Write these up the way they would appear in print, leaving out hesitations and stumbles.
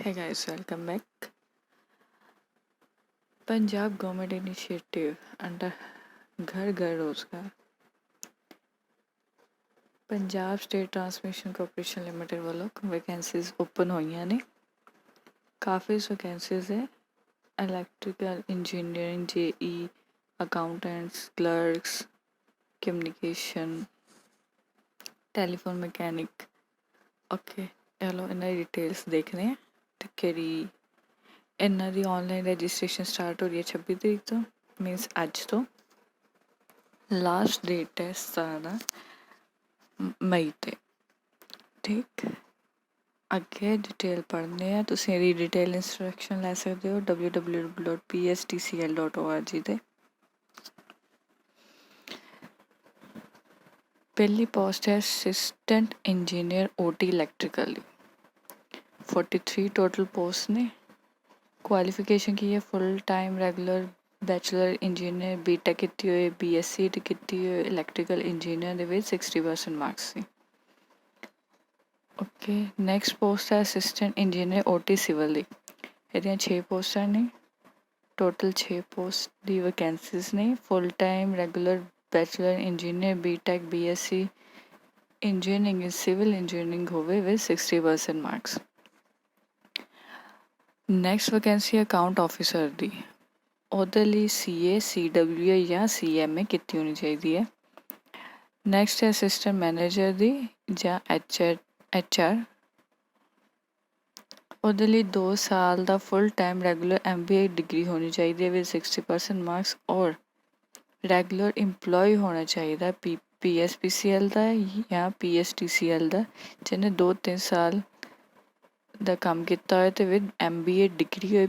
Hey guys, welcome back. Punjab government initiative under घर घर रोजगार Punjab state transmission corporation limited वालों वैकेंसीज ओपन हुई ने काफ़ी वैकेंसीज है electrical engineering JE accountants clerks communication telephone mechanic okay चलो इन्हें डिटेल्स देखने हैं तो केरी इन्हों की ऑनलाइन रजिस्ट्रेशन स्टार्ट हो रही है 26 तरीक तो मीनस अज तो लास्ट डेट है 17 मई ते ठीक अगे डिटेल पढ़ने हैं तुसीं इहदी डिटेल इंस्ट्रक्शन ले सकते हो www.pstcl.org ते पहली पोस्ट है assistant engineer OT electrical 43 total post ने क्वालिफिकेशन की है full time regular bachelor engineer BTech कीती होए बीएससी कीती होए इलेक्ट्रिकल इंजीनियर दे विच 60% मार्क्स सी ओके नैक्सट पोस्ट है असिस्टेंट इंजीनियर ओटी सिविल दी ਇਹਦੀਆਂ 6 पोस्टां ने टोटल 6 पोस्ट दी वैकेंसीज ने full time regular bachelor engineer BTech BSc engineering civil engineering होवे with 60% marks next vacancy account officer दी ਉਹਦੇ ਲਈ CA CWA ਜਾਂ CMA ਕੀਤੀ ਹੋਣੀ ਚਾਹੀਦੀ ਹੈ ਨੈਕਸਟ ਹੈ ਅਸਿਸਟੈਂਟ ਮੈਨੇਜਰ ਦੀ ਜਾਂ HR ਉਹਦੇ ਲਈ 2 ਸਾਲ ਦਾ full time regular MBA degree ਹੋਣੀ ਚਾਹੀਦੀ ਹੈ ਵਿਦ 60% ਮਾਰਕਸ ਔਰ ਰੈਗੂਲਰ EMPLOYE ਹੋਣਾ ਚਾਹੀਦਾ PSPCL ਦਾ ਜਾਂ PSTCL ਦਾ ਜਿਹਨੇ 2-3 ਸਾਲ ਦਾ ਕੰਮ ਕੀਤਾ ਹੋਏ ਤੇ ਵਿਦ MBA ਡਿਗਰੀ ਹੋਏ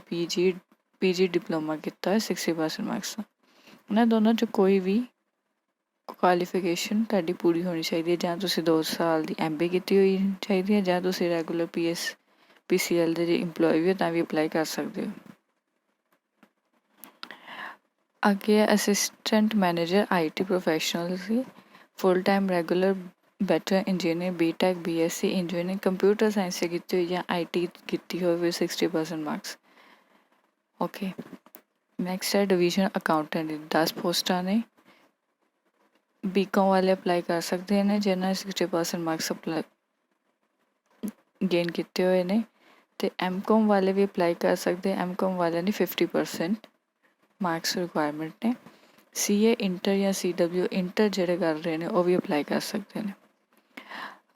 PG ਡਿਪਲੋਮਾ ਕੀਤਾ ਹੈ 60% ਮਾਰਕਸ ਦਾ ਇਹਨਾਂ ਦੋਨਾਂ 'ਚ ਕੋਈ ਵੀ ਕੁਆਲੀਫਿਕੇਸ਼ਨ ਤੁਹਾਡੀ ਪੂਰੀ ਹੋਣੀ ਚਾਹੀਦੀ ਹੈ ਜਾਂ ਤੁਸੀਂ 2 ਸਾਲ ਦੀ MBA ਕੀਤੀ ਹੋਈ ਚਾਹੀਦੀ ਹੈ ਜਾਂ ਤੁਸੀਂ ਰੈਗੂਲਰ PSPCL ਦੇ ਜੇ EMPLOYE ਵੀ ਹੋ ਤਾਂ ਵੀ ਅਪਲਾਈ ਕਰ ਸਕਦੇ ਹੋ ਅੱਗੇ ਅਸਿਸਟੈਂਟ ਮੈਨੇਜਰ IT ਪ੍ਰੋਫੈਸ਼ਨਲ ਸੀ full time regular bachelor engineer BTech BSc engineering computer science से की हुई या IT की हुई 60% मार्क्स ओके नैक्सट है डिवीजन अकाउंटेंट 10 पोस्टां ने BCom वाले अप्लाई कर सकते हैं जिन्हें 60% मार्क्स अप्लाई गेन किए हुए ने तो MCom वाले भी अप्लाई कर सकते हैं MCom वाले ने 50% मार्क्स रिक्वायरमेंट ने CA इंटर या CW इंटर ਜਿਹੜੇ कर रहे हैं वो भी अप्लाई कर सकते हैं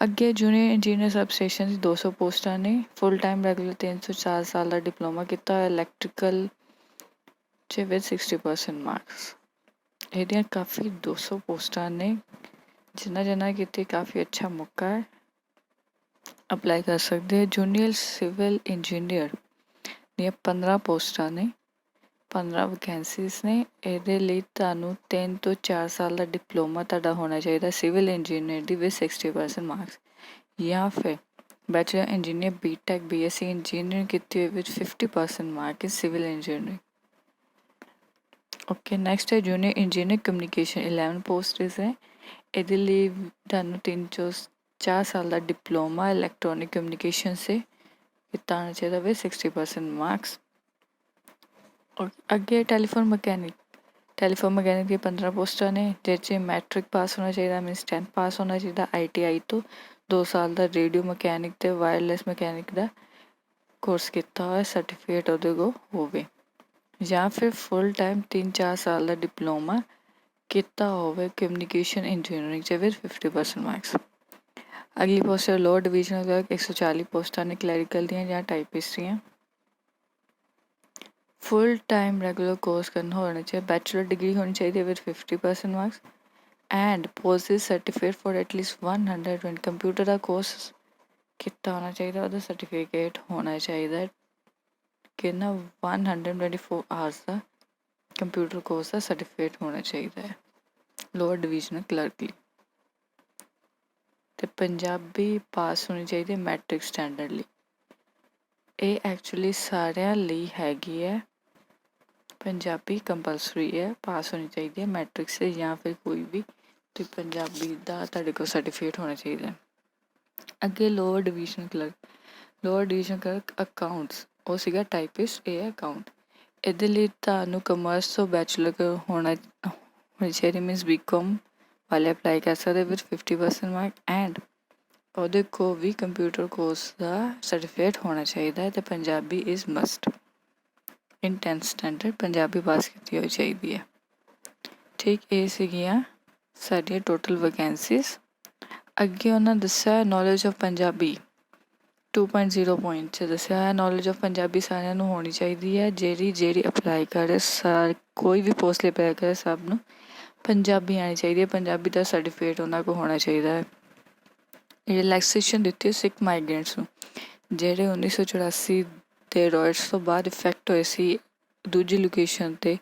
ਅੱਗੇ ਜੂਨੀਅਰ ਇੰਜੀਨੀਅਰ ਸਬ ਸਟੇਸ਼ਨ ਦੀ 200 ਪੋਸਟਾਂ ਨੇ ਫੁੱਲ ਟਾਈਮ ਰੈਗੂਲਰ 304 ਸਾਲ ਦਾ ਡਿਪਲੋਮਾ ਕੀਤਾ ਹੋਇਆ ਇਲੈਕਟ੍ਰੀਕਲ 'ਚ ਵਿਦ 60% ਮਾਰਕਸ ਇਹਦੀਆਂ ਕਾਫੀ 200 ਪੋਸਟਾਂ ਨੇ ਜਿਨ੍ਹਾਂ ਕੀਤੇ ਕਾਫੀ ਅੱਛਾ ਮੌਕਾ ਹੈ ਅਪਲਾਈ ਕਰ ਸਕਦੇ ਹੋ ਜੂਨੀਅਰ ਸਿਵਲ ਇੰਜੀਨੀਅਰ ਦੀਆਂ 15 ਪੋਸਟਾਂ ਨੇ 15 ਵੈਕੈਂਸੀਜ਼ ਨੇ ਇਹਦੇ ਲਈ ਤੁਹਾਨੂੰ 3 ਤੋਂ 4 ਸਾਲ ਦਾ ਡਿਪਲੋਮਾ ਤੁਹਾਡਾ ਹੋਣਾ ਚਾਹੀਦਾ civil engineer the with 60% marks ਜਾਂ ਫਿਰ bachelor engineer BTech BSc engineering ਕੀਤੀ ਹੋਈ with 50% mark in civil engineering okay next ਹੈ ਜੂਨੀਅਰ ਇੰਜੀਨੀਅਰ ਕਮਿਊਨੀਕੇਸ਼ਨ 11 ਪੋਸਟਸ ਹੈ ਇਹਦੇ ਲਈ ਤੁਹਾਨੂੰ 3 ਤੋਂ 4 ਸਾਲ ਦਾ ਡਿਪਲੋਮਾ ਇਲੈਕਟ੍ਰੋਨਿਕ ਕਮਿਊਨੀਕੇਸ਼ਨ ਸੇ ਕੀਤਾ ਹੋਣਾ ਚਾਹੀਦਾ ਵਿਦ 60% ਮਾਰਕਸ ਅੱਗੇ ਟੈਲੀਫੋਨ ਮਕੈਨਿਕ ਦੀ 15 ਪੋਸਟਾਂ ਨੇ ਜਿਹਦੇ 'ਚ ਮੈਟ੍ਰਿਕ ਪਾਸ ਹੋਣਾ ਚਾਹੀਦਾ ਮੀਨਸ 10th ਪਾਸ ਹੋਣਾ ਚਾਹੀਦਾ ITI ਤੋਂ 2 ਸਾਲ ਦਾ ਰੇਡੀਓ ਮਕੈਨਿਕ ਤੇ ਵਾਇਰਲੈਸ ਮਕੈਨਿਕ ਦਾ ਕੋਰਸ ਕੀਤਾ ਹੋਇਆ ਸਰਟੀਫਿਕੇਟ ਉਹਦੇ ਕੋਲ ਹੋਵੇ ਜਾਂ ਫਿਰ ਫੁੱਲ ਟਾਈਮ 3-4 ਸਾਲ ਦਾ ਡਿਪਲੋਮਾ ਕੀਤਾ ਹੋਵੇ ਕਮਿਊਨੀਕੇਸ਼ਨ ਇੰਜੀਨੀਅਰਿੰਗ 'ਚ ਵਿਦ 50% ਮਾਰਕਸ ਅਗਲੀ ਪੋਸਟ ਹੈ ਲੋਅਰ ਡਿਵੀਜ਼ਨਲ ਕਲਰਕ 140 ਪੋਸਟਾਂ ਨੇ ਕਲੈਰੀਕਲ ਦੀਆਂ ਜਾਂ ਟਾਈਪਿਸਟ ਦੀਆਂ फुल टाइम रेगुलर कोर्स करना होना चाहिए बैचलर डिग्री होनी चाहिए with 50% marks and post certificate for at least 120 computer का कोर्स कितना होना चाहिए और सर्टिफिकेट होना चाहिए कि ना 124 आवर्स का कंप्यूटर कोर्स का सर्टिफिकेट होना चाहिए लोअर डिवीजनल क्लर्क तो पंजाबी पास होनी चाहिए मैट्रिक स्टैंडर्ड ये एक्चुअली सारे ਲਈ हैगी है पंजाबी कंपलसरी है पास होनी चाहिए है मैट्रिक से या फिर कोई भी तो पंजाबी का तुहाडे कोल सर्टिफिकेट होना चाहिए अगे lower divisional clerk lower division clerk accounts ਉਹ ਸੀਗਾ ਟਾਈਪਿਸਟ, ਇਹ ਅਕਾਊਂਟ। ਇਹਦੇ ਲਈ ਤੁਹਾਨੂੰ ਕਮਰਸ ਤੋਂ ਬੈਚਲਰ ਹੋਣੀ ਚਾਹੀਦੀ, ਮੀਨਸ ਬੀਕੌਮ ਵਾਲੇ ਅਪਲਾਈ ਕਰ ਸਕਦੇ ਵਿਦ 50% ਮਾਰਕ, ਐਂਡ ਉਹਦੇ ਕੋਲ ਵੀ ਕੰਪਿਊਟਰ ਕੋਰਸ ਦਾ ਸਰਟੀਫਿਕੇਟ ਹੋਣਾ ਚਾਹੀਦਾ ਹੈ, ਅਤੇ Punjabi is must. In 10th standard Punjabi pass ਕੀਤੀ ਹੋਈ ਚਾਹੀਦੀ ਹੈ। ਠੀਕ, ਇਹ ਸੀਗੀਆਂ ਸਾਡੀਆਂ ਟੋਟਲ ਵੈਕੈਂਸੀਜ਼। ਅੱਗੇ ਉਹਨਾਂ ਦੱਸਿਆ ਨੌਲੇਜ ਆਫ ਪੰਜਾਬੀ 2.0 ਪੁਆਇੰਟ 'ਚ ਦੱਸਿਆ ਹੈ ਨੌਲੇਜ ਆਫ ਪੰਜਾਬੀ ਸਾਰਿਆਂ ਨੂੰ ਹੋਣੀ ਚਾਹੀਦੀ ਹੈ। ਜਿਹੜੀ ਅਪਲਾਈ ਕਰੇ ਕੋਈ ਵੀ ਪੋਸਟ ਲਈ ਅਪਲਾਈ ਕਰੇ ਸਭ ਨੂੰ ਪੰਜਾਬੀ ਆਉਣੀ ਚਾਹੀਦੀ ਹੈ। ਪੰਜਾਬੀ ਦਾ ਸਰਟੀਫਿਕੇਟ ਉਹਨਾਂ ਕੋਲ ਹੋਣਾ ਚਾਹੀਦਾ ਹੈ। ਰਿਲੈਕਸੇਸ਼ਨ ਦਿੱਤੀ ਸਿੱਖ ਮਾਈਗਰੈਂਟਸ ਨੂੰ, ਜਿਹੜੇ 1984 ਦੇ ਰॉयट्स ਤੋਂ ਬਾਅਦ ਇਫੈਕਟ ਹੋਏ ਸੀ, ਦੂਜੀ ਲੋਕੇਸ਼ਨ 'ਤੇ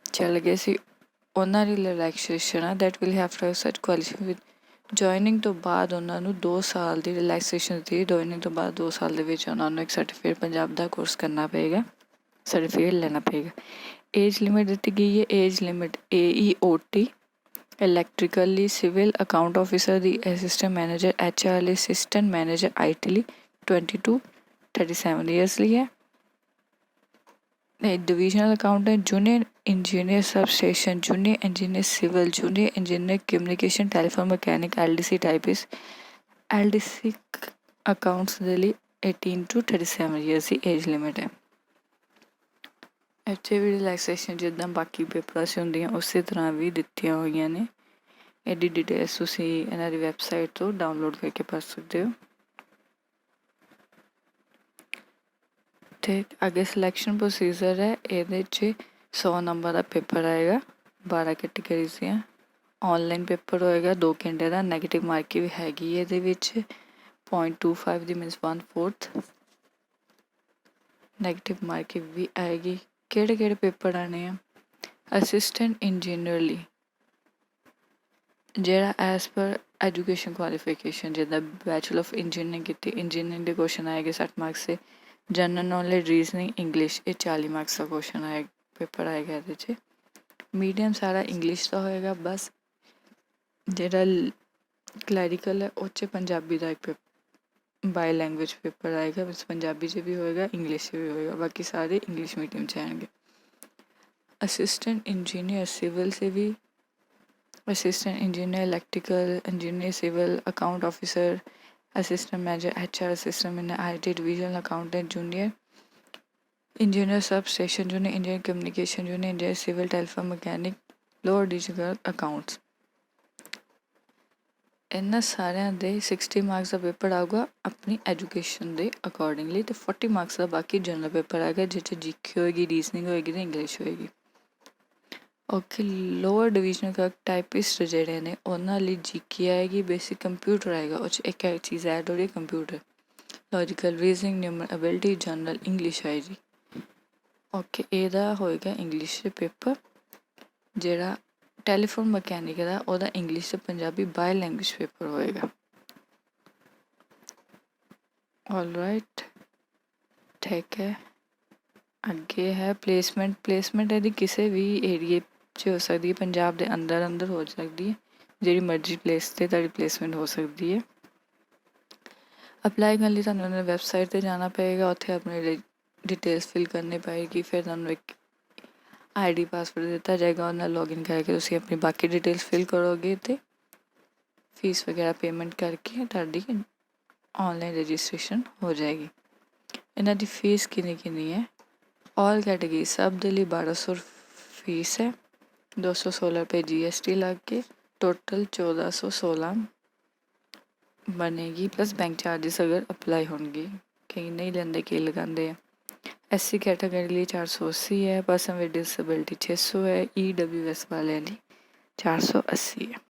ਚੱਲ ਗਏ ਸੀ, ਉਹਨਾਂ ਦੀ ਰਿਲੈਕਸੇਸ਼ਨ ਆ। ਦੈਟ ਵਿਲ ਹੈਵ ਟੂ ਸੱਚ ਕੁਆਲੀਫਾਈ ਵਿਦ ਜੁਆਇਨਿੰਗ ਤੋਂ ਬਾਅਦ ਉਹਨਾਂ ਨੂੰ 2 ਸਾਲ ਦੀ ਰਿਲੈਕਸੇਸ਼ਨ ਦਿੱਤੀ। ਜੁਆਇਨਿੰਗ ਤੋਂ ਬਾਅਦ 2 ਸਾਲ ਦੇ ਵਿੱਚ ਉਹਨਾਂ ਨੂੰ ਇੱਕ ਸਰਟੀਫਿਕੇਟ ਪੰਜਾਬ ਦਾ ਕੋਰਸ ਕਰਨਾ ਪਏਗਾ, ਸਰਟੀਫਿਕੇਟ ਲੈਣਾ ਪਏਗਾ। ਏਜ ਲਿਮਿਟ ਦਿੱਤੀ ਗਈ ਹੈ, age limit AEOT electrically civil account officer ਦੀ, ਅਸਿਸਟੈਂਟ ਮੈਨੇਜਰ HR ਲਈ, ਅਸਿਸਟੈਂਟ ਮੈਨੇਜਰ IT ਲਈ 20 to 37 ਈਅਰਸ ਲਈ ਹੈ। Divisional accountant, junior engineer sub station, junior engineer civil, junior engineer communication, telephone mechanic, LDC typist. LDC accounts ਦੇ ਲਈ 18 to 37 years ਦੀ age limit ਹੈ। ਇੱਥੇ ਵੀ ਰਿਲੈਕਸੇਸ਼ਨ ਜਿੱਦਾਂ ਬਾਕੀ ਪੇਪਰਾਂ 'ਚ ਹੁੰਦੀਆਂ ਉਸੇ ਤਰ੍ਹਾਂ ਵੀ ਦਿੱਤੀਆਂ ਹੋਈਆਂ ਨੇ। ਇਹਦੀ ਡਿਟੇਲਸ ਤੁਸੀਂ ਇਹਨਾਂ ਦੀ ਵੈਬਸਾਈਟ ਤੋਂ ਡਾਊਨਲੋਡ ਕਰਕੇ ਪੜ੍ਹ ਸਕਦੇ ਹੋ। ਠੀਕ, ਅੱਗੇ ਸਿਲੈਕਸ਼ਨ ਪ੍ਰੋਸੀਜਰ ਹੈ। ਇਹਦੇ 'ਚ 100 ਨੰਬਰ ਦਾ ਪੇਪਰ ਆਏਗਾ, 12 ਕੈਟੇਗਰੀਜ਼ ਦੀਆਂ। ਔਨਲਾਈਨ ਪੇਪਰ ਹੋਏਗਾ 2 ਘੰਟੇ ਦਾ। ਨੈਗੇਟਿਵ ਮਾਰਕਿੰਗ ਵੀ ਹੈਗੀ ਹੈ ਇਹਦੇ ਵਿੱਚ 0.25 ਦੀ, ਮੀਨਸ 1/4 ਨੈਗੇਟਿਵ ਮਾਰਕਿੰਗ ਵੀ ਆਏਗੀ। ਕਿਹੜੇ ਪੇਪਰ ਆਉਣੇ ਆ? ਅਸਿਸਟੈਂਟ ਇੰਜੀਨੀਅਰ ਲਈ ਜਿਹੜਾ ਐਜ਼ ਪਰ ਐਜੂਕੇਸ਼ਨ ਕੁਆਲੀਫਿਕੇਸ਼ਨ, ਜਿੱਦਾਂ ਬੈਚਲਰ ਆਫ ਇੰਜੀਨੀਅਰਿੰਗ ਕੀਤੀ, ਇੰਜੀਨੀਅਰਿੰਗ ਦੇ ਕੁਐਸਚਨ ਆਏਗੇ 60 ਮਾਰਕਸ ਦੇ। ਜਨਰਲ ਨੌਲੇਜ, ਰੀਜ਼ਨਿੰਗ, ਇੰਗਲਿਸ਼, ਇਹ 40 ਮਾਰਕਸ ਦਾ ਕੁਐਸਚਨ ਆਏ ਪੇਪਰ ਆਏਗਾ ਇਹਦੇ 'ਚ। ਮੀਡੀਅਮ ਸਾਰਾ ਇੰਗਲਿਸ਼ ਦਾ ਹੋਏਗਾ, ਬਸ ਜਿਹੜਾ ਕਲੈਰੀਕਲ ਹੈ ਉਹ 'ਚ ਪੰਜਾਬੀ ਦਾ ਇੱਕ ਬਾਈ ਲੈਂਗੁਏਜ ਪੇਪਰ ਆਏਗਾ, ਬਸ ਪੰਜਾਬੀ 'ਚ ਵੀ ਹੋਏਗਾ, ਇੰਗਲਿਸ਼ 'ਚ ਵੀ ਹੋਏਗਾ, ਬਾਕੀ ਸਾਰੇ ਇੰਗਲਿਸ਼ ਮੀਡੀਅਮ 'ਚ ਆएंगे। असिस्टेंट इंजीनियर सिविल से भी, assistant engineer electrical, engineer civil, account officer, assistant manager HR, assistant manager IT, divisional accountant, junior engineer sub station, junior engineer communication, junior engineer civil, telephone mechanic, lower divisional accounts. ਇਹਨਾਂ ਸਾਰਿਆਂ ਦੇ 60 marks ਦਾ paper ਆਊਗਾ ਆਪਣੀ education ਦੇ accordingly, ਅਤੇ 40 marks ਦਾ ਬਾਕੀ general paper ਆਏਗਾ ਜਿਸ 'ਚ GK ਹੋਏਗੀ, ਰੀਜ਼ਨਿੰਗ ਹੋਏਗੀ ਅਤੇ ਇੰਗਲਿਸ਼ ਹੋਏਗੀ। Okay, lower divisional clerk typist ਜਿਹੜੇ ਨੇ ਉਹਨਾਂ ਲਈ GK ਆਏਗੀ, ਬੇਸਿਕ ਕੰਪਿਊਟਰ ਆਏਗਾ, ਉਹ 'ਚ ਇੱਕ ਚੀਜ਼ ਐਡ ਹੋ ਰਹੀ ਹੈ computer, logical, reasoning, numerical ability, general English ਆਏਗੀ। ਓਕੇ, ਇਹਦਾ ਹੋਏਗਾ ਇੰਗਲਿਸ਼ ਦੇ ਪੇਪਰ। ਜਿਹੜਾ ਟੈਲੀਫੋਨ ਮਕੈਨਿਕ ਦਾ ਉਹਦਾ ਇੰਗਲਿਸ਼ ਤੇ ਪੰਜਾਬੀ ਬਾਈ ਲੈਂਗੁਏਜ ਪੇਪਰ ਹੋਏਗਾ। ਆਲਰਾਈਟ, ਠੀਕ ਹੈ। ਅੱਗੇ ਹੈ ਪਲੇਸਮੈਂਟ। ਪਲੇਸਮੈਂਟ ਇਹਦੀ ਕਿਸੇ ਵੀ ਏਰੀਏ 'ਚ ਹੋ ਸਕਦੀ ਹੈ, ਪੰਜਾਬ ਦੇ ਅੰਦਰ ਹੋ ਸਕਦੀ ਹੈ, ਜਿਹੜੀ ਮਰਜ਼ੀ ਪਲੇਸ 'ਤੇ ਤੁਹਾਡੀ ਪਲੇਸਮੈਂਟ ਹੋ ਸਕਦੀ ਹੈ। ਅਪਲਾਈ ਕਰਨ ਲਈ ਤੁਹਾਨੂੰ ਉਹਨਾਂ ਵੈਬਸਾਈਟ 'ਤੇ ਜਾਣਾ ਪਏਗਾ, ਉੱਥੇ ਆਪਣੀ ਡਿਟੇਲਸ ਫਿਲ ਕਰਨੀ ਪਏਗੀ, ਫਿਰ ਤੁਹਾਨੂੰ ਇੱਕ ID ਪਾਸਵਰਡ ਦਿੱਤਾ ਜਾਏਗਾ, ਉਹਨਾਂ ਨਾਲ ਲੌਗਇਨ ਕਰਕੇ ਤੁਸੀਂ ਆਪਣੀ ਬਾਕੀ ਡਿਟੇਲਸ ਫਿਲ ਕਰੋਗੇ ਅਤੇ ਫੀਸ ਵਗੈਰਾ ਪੇਮੈਂਟ ਕਰਕੇ ਤੁਹਾਡੀ ਔਨਲਾਈਨ ਰਜਿਸਟ੍ਰੇਸ਼ਨ ਹੋ ਜਾਏਗੀ। ਇਹਨਾਂ ਦੀ ਫੀਸ ਕਿੰਨੀ ਹੈ? ਆਲ ਕੈਟੇਗਰੀ ਸਭ ਦੇ ਲਈ 1200 ਫੀਸ ਹੈ, 216 ਰੁਪਏ GST ਲੱਗ ਕੇ ਟੋਟਲ 1416 ਬਣੇਗੀ, ਪਲੱਸ ਬੈਂਕ ਚਾਰਜਿਸ ਅਗਰ ਅਪਲਾਈ ਹੋਣਗੇ, ਕਈ ਨਹੀਂ ਲੈਂਦੇ, ਕਈ ਲਗਾਉਂਦੇ ਆ। SC ਕੈਟਾਗਰੀ ਲਈ 480 ਹੈ, ਪਰਸਨ ਵਿਦ ਡਿਸੇਬਿਲਿਟੀ 600 ਹੈ, EWS ਵਾਲਿਆਂ ਲਈ 480 ਹੈ।